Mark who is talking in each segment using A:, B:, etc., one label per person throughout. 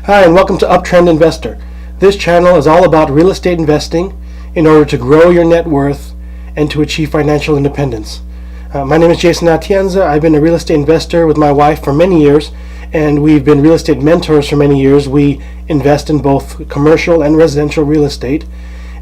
A: Hi, and welcome to UpTrend Investor. This channel is all about real estate investing in order to grow your net worth and to achieve financial independence. My name is Jason Atienza. I've been a real estate investor with my wife for many years, and we've been real estate mentors for many years. We invest in both commercial and residential real estate.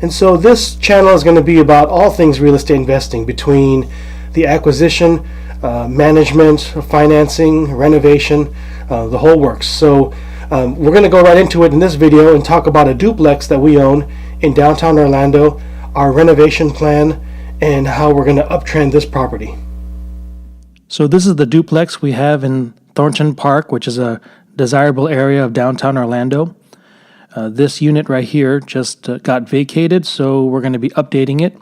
A: And so this channel is going to be about all things real estate investing, between the acquisition, management, financing, renovation, the whole works. So we're going to go right into it in this video and talk about a duplex that we own in downtown Orlando, our renovation plan, and how we're going to uptrend this property.
B: So this is the duplex we have in Thornton Park, which is a desirable area of downtown Orlando. This unit right here just got vacated, so we're going to be updating it.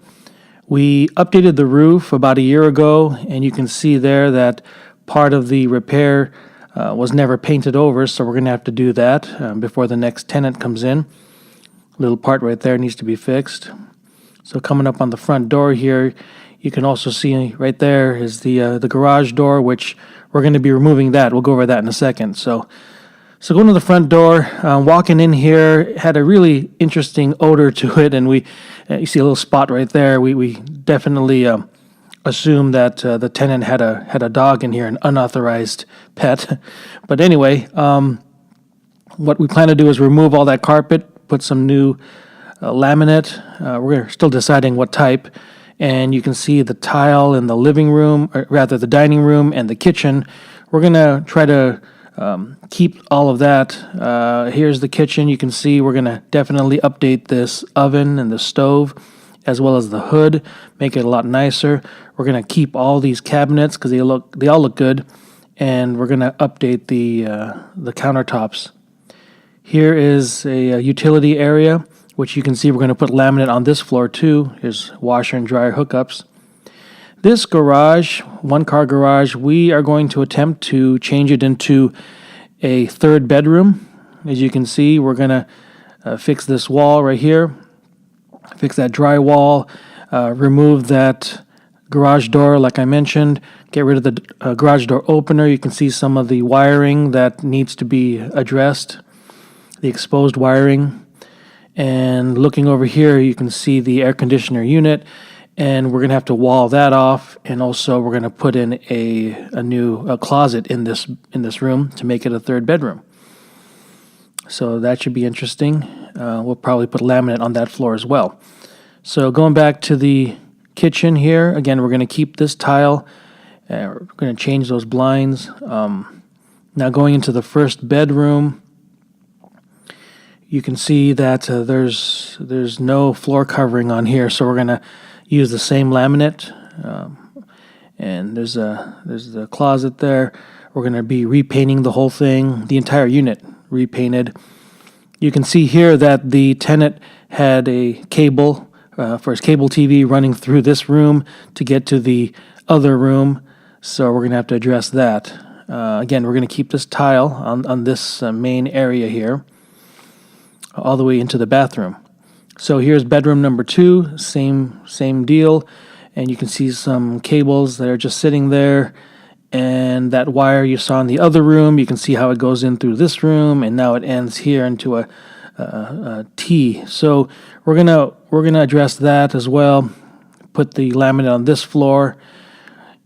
B: We updated the roof about a year ago, and you can see there that part of the repair was never painted over, so we're going to have to do that before the next tenant comes in. Little part right there needs to be fixed. So coming up on the front door here, you can also see right there is the garage door, which we're going to be removing that. We'll go over that in a second. So going to the front door, walking in here, had a really interesting odor to it, and you see a little spot right there. We definitely assume that the tenant had a dog in here, an unauthorized pet. But anyway, what we plan to do is remove all that carpet, put some new laminate. We're still deciding what type. And you can see the tile in the living room, or rather the dining room and the kitchen. We're going to try to keep all of that. Here's the kitchen. You can see we're going to definitely update this oven and the stove, as well as the hood, make it a lot nicer. We're going to keep all these cabinets because they all look good, and we're going to update the countertops. Here is a utility area, which you can see we're going to put laminate on this floor too. Here's washer and dryer hookups. This garage, one-car garage, we are going to attempt to change it into a third bedroom. As you can see, we're going to fix this wall right here, fix that drywall, remove that garage door like I mentioned, get rid of the garage door opener. You can see some of the wiring that needs to be addressed, the exposed wiring. And looking over here, you can see the air conditioner unit, and we're going to have to wall that off, and also we're going to put in a new closet in this room to make it a third bedroom. So that should be interesting. We'll probably put laminate on that floor as well. So going back to the kitchen here, again, we're going to keep this tile. We're going to change those blinds. Now going into the first bedroom, you can see that there's no floor covering on here, so we're going to use the same laminate. And there's the closet there. We're going to be repainting the whole thing, the entire unit repainted. You can see here that the tenant had a cable for his cable TV running through this room to get to the other room, so we're going to have to address that. Again, we're going to keep this tile on this main area here, all the way into the bathroom. So here's bedroom number 2, same deal, and you can see some cables that are just sitting there, and that wire you saw in the other room, you can see how it goes in through this room, and now it ends here into a T. So we're gonna address that as well. Put the laminate on this floor,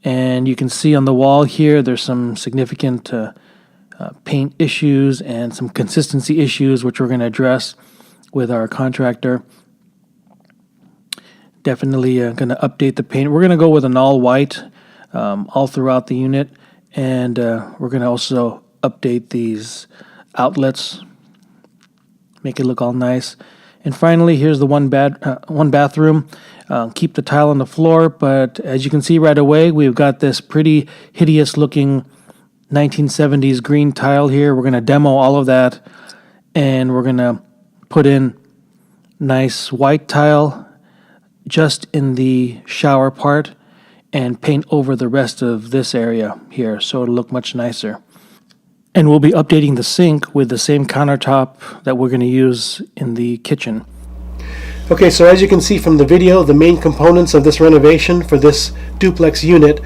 B: and you can see on the wall here there's some significant paint issues and some consistency issues, which we're going to address with our contractor. Definitely going to update the paint. We're going to go with an all white all throughout the unit, and we're going to also update these outlets, make it look all nice. And finally, here's the one bathroom. Keep the tile on the floor, but as you can see right away, we've got this pretty hideous looking 1970s green tile here. We're going to demo all of that, and we're going to put in nice white tile just in the shower part and paint over the rest of this area here, so it'll look much nicer. And we'll be updating the sink with the same countertop that we're going to use in the kitchen.
A: Okay, so as you can see from the video, the main components of this renovation for this duplex unit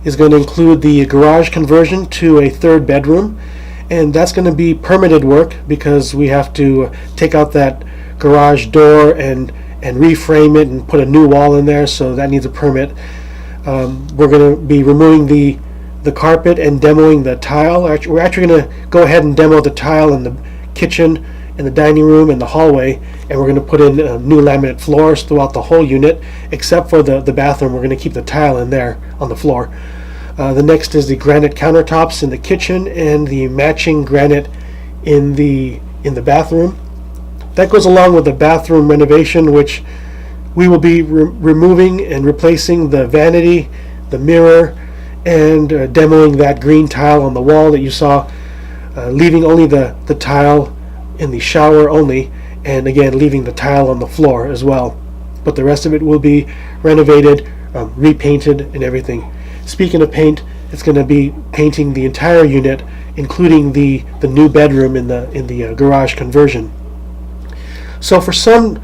A: is going to include the garage conversion to a third bedroom, and that's going to be permitted work because we have to take out that garage door and reframe it and put a new wall in there, so that needs a permit. We're going to be removing the carpet and demoing the tile. We're actually going to go ahead and demo the tile in the kitchen, in the dining room, and the hallway, and we're going to put in new laminate floors throughout the whole unit, except for the bathroom. We're going to keep the tile in there on the floor. The next is the granite countertops in the kitchen and the matching granite in the bathroom. That goes along with the bathroom renovation, which we will be removing and replacing the vanity, the mirror, and demoing that green tile on the wall that you saw, leaving only the tile in the shower only, and again leaving the tile on the floor as well. But the rest of it will be renovated, repainted, and everything. Speaking of paint, it's going to be painting the entire unit, including the new bedroom in the garage conversion. So for some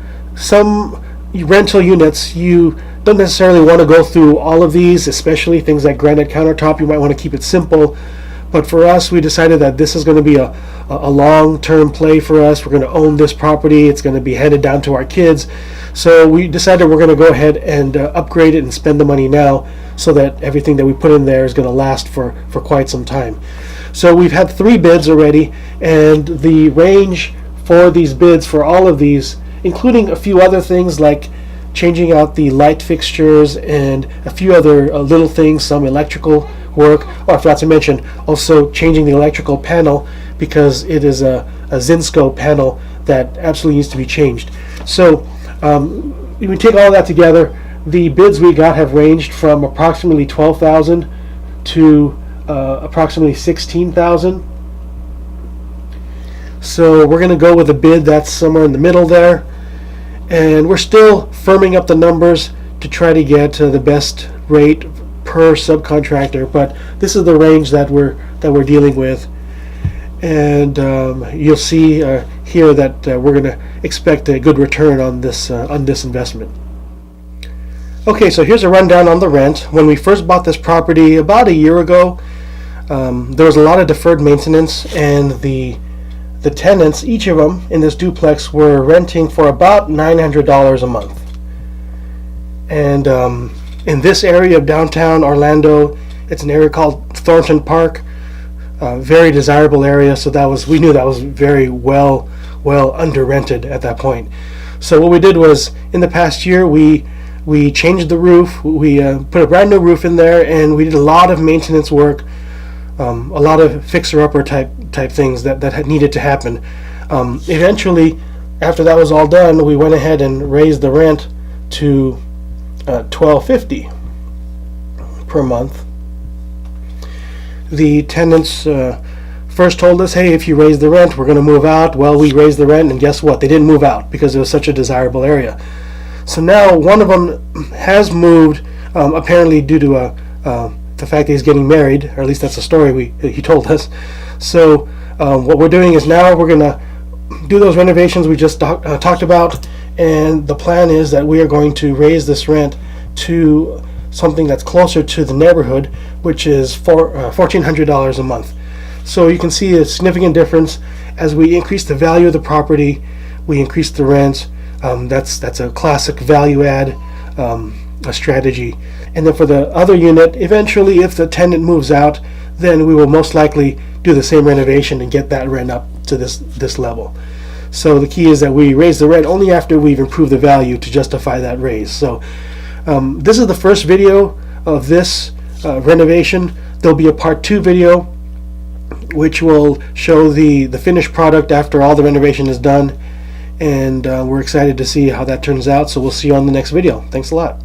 A: rental units, you don't necessarily want to go through all of these, especially things like granite countertop. You might want to keep it simple. But for us, we decided that this is going to be a long-term play for us. We're going to own this property. It's going to be handed down to our kids. So we decided we're going to go ahead and upgrade it and spend the money now, so that everything that we put in there is going to last for quite some time. So we've had 3 bids already, and the range for these bids for all of these, including a few other things like changing out the light fixtures and a few other little things, some electrical work. Oh, I forgot to mention also changing the electrical panel, because it is a Zinsco panel that absolutely needs to be changed. So we take all that together. The bids we got have ranged from approximately $12,000 to approximately $16,000. So we're going to go with a bid that's somewhere in the middle there, and we're still firming up the numbers to try to get the best rate per subcontractor. But this is the range that we're dealing with, and you'll see here that we're going to expect a good return on this investment. Okay, so here's a rundown on the rent. When we first bought this property about a year ago, there was a lot of deferred maintenance, and the tenants, each of them in this duplex, were renting for about $900 a month. And in this area of downtown Orlando, it's an area called Thornton Park, very desirable area. So we knew that was very well under rented at that point. So what we did was, in the past year, we changed the roof. We put a brand new roof in there, and we did a lot of maintenance work. A lot of fixer-upper type things that had needed to happen. Eventually, after that was all done, we went ahead and raised the rent to $12.50 per month. The tenants first told us, hey, if you raise the rent, we're going to move out. Well, we raised the rent, and guess what? They didn't move out because it was such a desirable area. So now one of them has moved, apparently due to the fact that he's getting married, or at least that's the story he told us. So what we're doing is now we're going to do those renovations we just talked about, and the plan is that we are going to raise this rent to something that's closer to the neighborhood, which is $1,400 a month. So you can see a significant difference. As we increase the value of the property, we increase the rents. That's a classic value add a strategy. And then for the other unit, eventually if the tenant moves out, then we will most likely do the same renovation and get that rent up to this level. So the key is that we raise the rent only after we've improved the value to justify that raise. So this is the first video of this renovation. There'll be a part 2 video which will show the finished product after all the renovation is done, and we're excited to see how that turns out. So we'll see you on the next video. Thanks a lot.